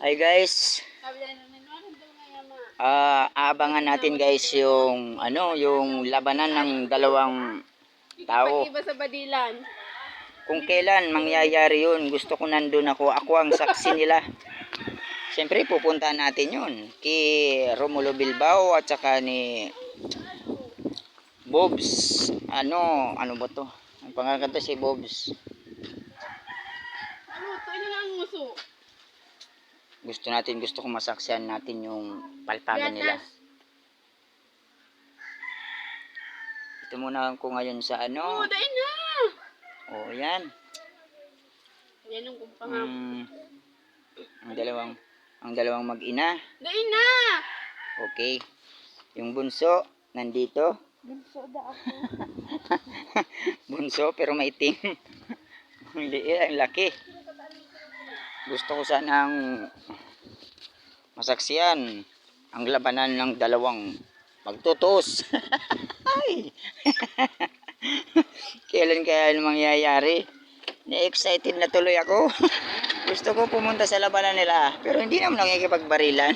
Hi guys. Aabangan natin guys yung yung labanan ng dalawang tao. Pag-iba sa badilan. Kung kailan mangyayari yun, gusto ko nandun ako. Ako ang saksi nila. Siyempre pupuntahan natin yun. Kay Romulo Bilbao at saka ni Bobs. Ano ba to? Ang pangalan to si Bobs. Ito na ang muso. Gusto ko masaksihan natin yung palpagan nila. Ito muna ako ngayon sa Oo, dahil na. Oh, yan. Yan ang kumpangam. Ang dalawang mag-ina. Dahil na. Okay. Yung bunso nandito. Bunso da ako. Bunso pero maitim. Ang liit, ang laki. Gusto ko sanang masaksiyan ang labanan ng dalawang magtutos. Ay. Kailan kaya mangyayari? Na-excited na tuloy ako. Gusto ko pumunta sa labanan nila, pero hindi naman nakikipagbarilan.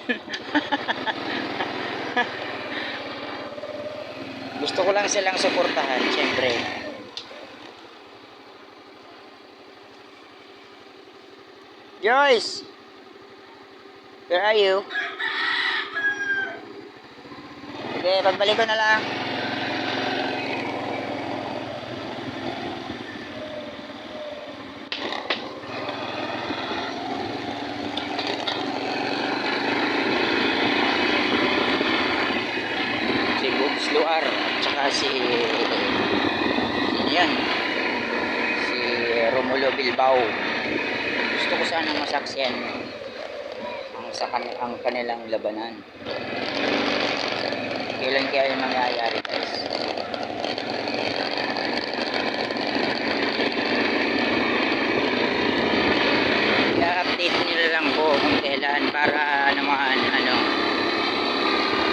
Gusto ko lang silang suportahan, siyempre. Joyce! Where are you? Okay, pagbalik ko na lang. Si Bobs Luar at saka si Romulo Bilbao. Gusto ko sana masaksiyan ang kanilang labanan. Kailan kaya yung mangyayari guys? I-update nila lang po kung kailan para naman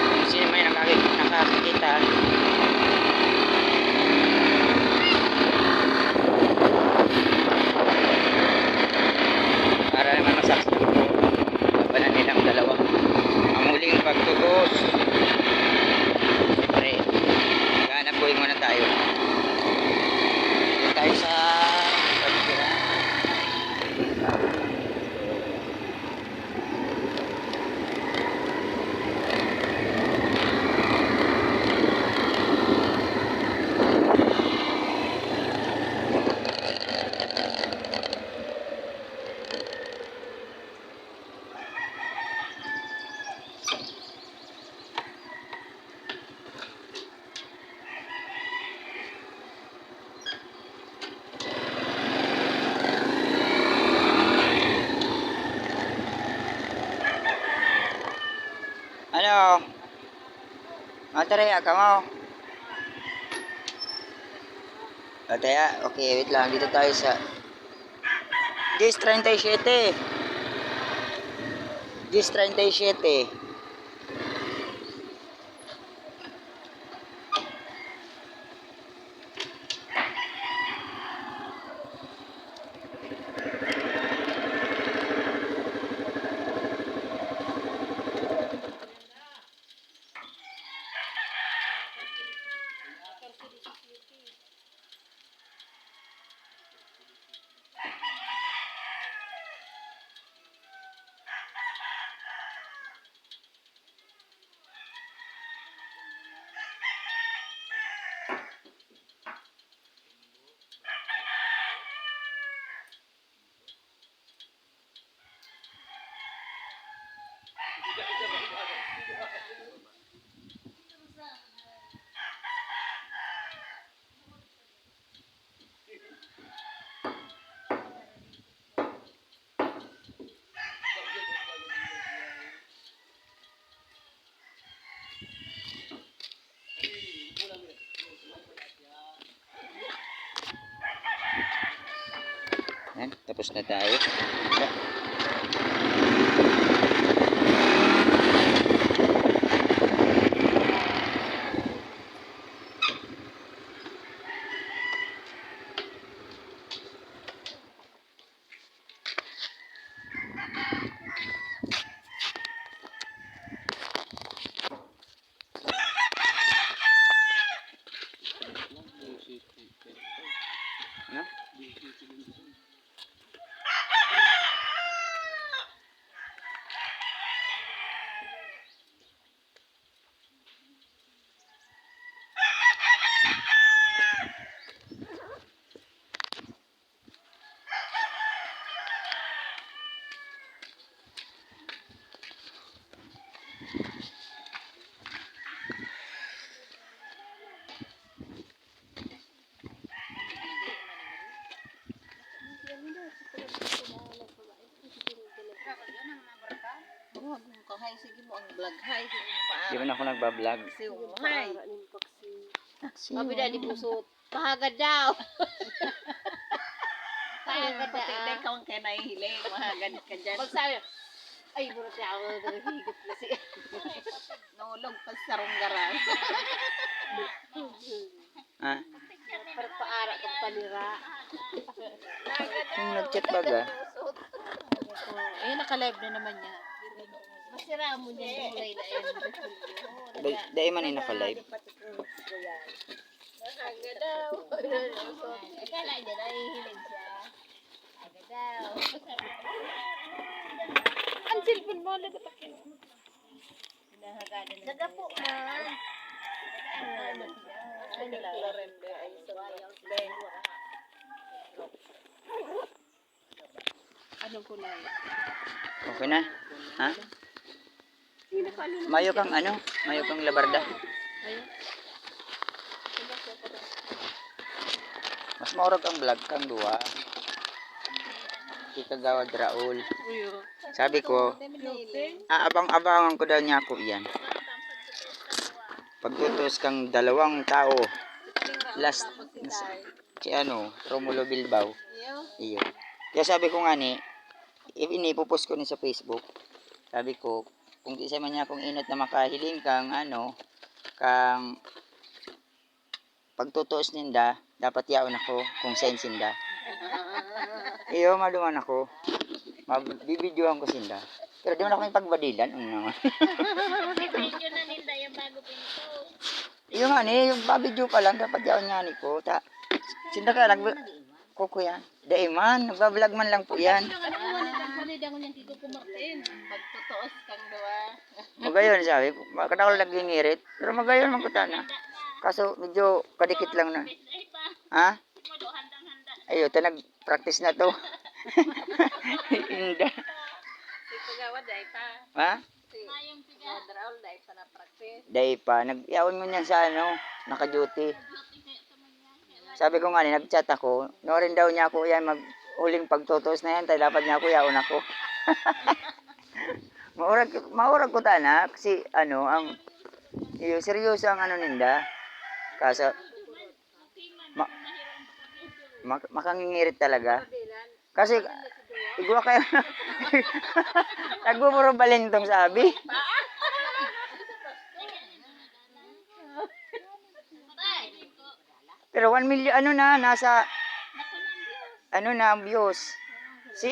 kung sino may nakakita para naman masaksiyan po labanan nilang dalawa. Ang muling pagtugos. Siyempre, maghanap buhay muna tayo. Dito tayo sa Matarea ka mo? Mataya? Okay, wait lang. Dito tayo sa 10:37. 10:37. Yan, tapos na tayo. Huwag mong kahay, sige mo ang vlog hay, sige mo paara. Di man ako nagbablog. Sige mo hay. Sabi na di pusot. Mahagad daw. Mahagad Pati daw. tayo kawang kaya nahihiling, mahagad ka dyan. Magsabi, ay, burat niya ako naghigot na siya. Nulog pa sa sarong garas. Ha? Para paara kang panira. Yung nag-chat baga. Ayun, naka-live na naman niya. Masira mo niya yung kulay na yan. Dahil man ay naka-live. Mahagad daw. Akala niya nahihilig siya. Mahagad daw. Ang cellphone mo, nagpapakin. Hinahagadan. Nagapo man. Ano lang? Anong kulay? Okay na? Ha? Mayo kang ano? Mayo kang labarda. Mas maurag ang vlog kang duwa. Kagawad Raul. Sabi ko, aabang-abangan ko daw niya ako iyan. Pagtutos kang 2 tao. Last, si ano, Romulo Bilbao. Iyo. Kaya sabi ko nga ni, inipupos ko ni sa Facebook. Sabi ko, kung isa man niya akong inot na makahiling kang ano, kang pagtutuos ninda, dapat yaon ako kung sensinda. Iyo, maluman ako. Bibidyohan ko sinda. Pero di man ako yung pagbadilan. Ano naman. Video na ninda yung bago pinito. Iyo nga ni, yung babidyo pa lang, dapat yaon nga ni ko. Sinda ka, kuko yan. Daiman, nagbablog man lang po yan. Pagtutuos kang duwa. Magayon sabi, kada ko lagi ngirit. Pero magayon man ko na. Kaso medyo kadikit lang na. Ha? Ayo, nag-practice na to. Inda. Si Pagawad, dahil pa. Ha? Si Raul, dahil pa na-practice. Dahil pa, nag-yaon mo niyan sa ano, naka-duty. Sabi ko nga ni, nag-chat ako, noorin daw niya ako yan, huling pagtutos na yan, tayo dapat niya ako, yaon ako. maurag ko na, kasi ano, seryoso ang ano ninda. Kaso, makangingirit talaga. Kasi, igwa kayo, nagbuburo balintong sabi. Pero 1 million, nasa views. Si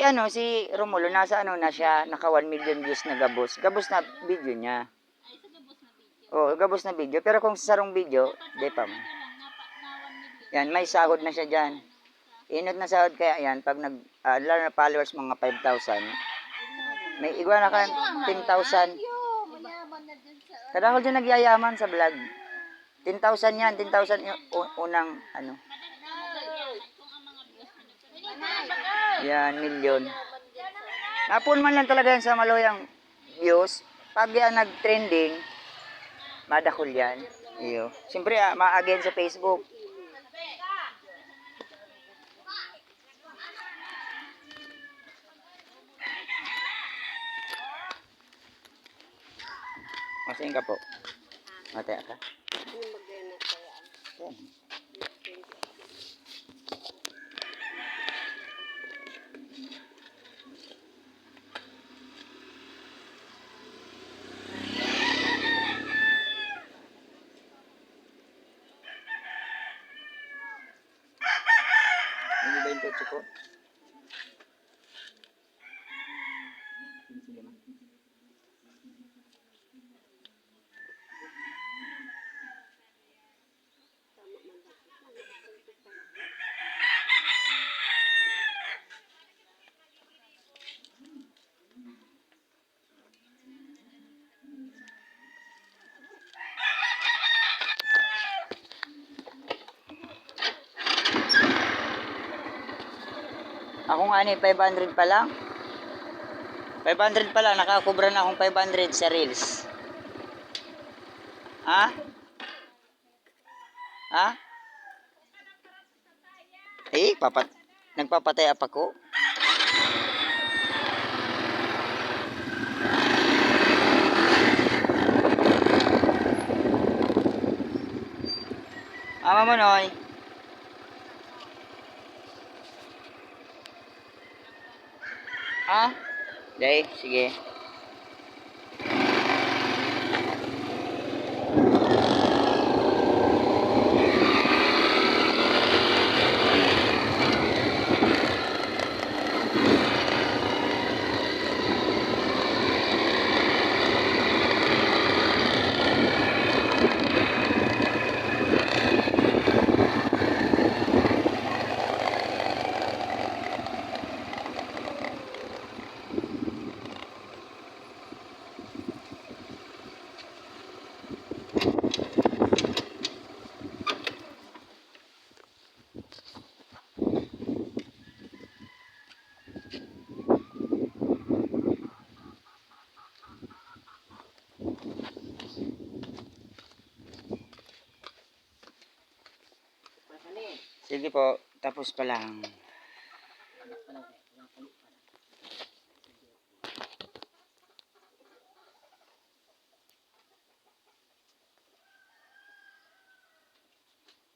Romulo, nasa na siya, naka 1 million views na gabos. Gabos na video niya. Oo, gabos na video. Pero kung sa sarong video, di pa man. Yan, may sahod na siya dyan. Inot na sahod kaya yan, pag lalo na followers, mga 5,000. May igwa na ka 10,000. Kada ko dyan nagyayaman sa vlog. 10,000 yan, 10,000 unang ano. Yan, million. Napun man lang talaga yan sa maloyang views. Pag yan nag-trending, madakol yan. Iyo. Siyempre, ma-again sa Facebook. Masing ka po. Mataya ka. Yan. Hindi ba yung kotse ko? Ako nga ni 500 pa lang. 500 pa lang, nakakubra na akong 500 sa Reels. Ha? Ha? Nagpapatay apa ko? Kuha mo, Noy. Ah? Day, sige. Sige po, tapos pa lang.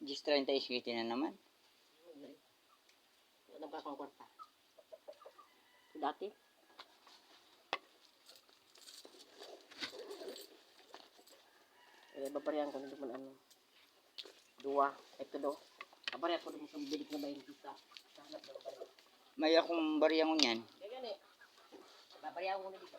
Just 30 iswiti na naman. Ano ba akong kwarta? Dati? Babarihan ko na naman ano. Dua. Ito do. Babarihan ko naman sa bilik na 20 sa hanap ng bariya. May akong bariyang yan. Kaya gani. Babarihan ko na dito.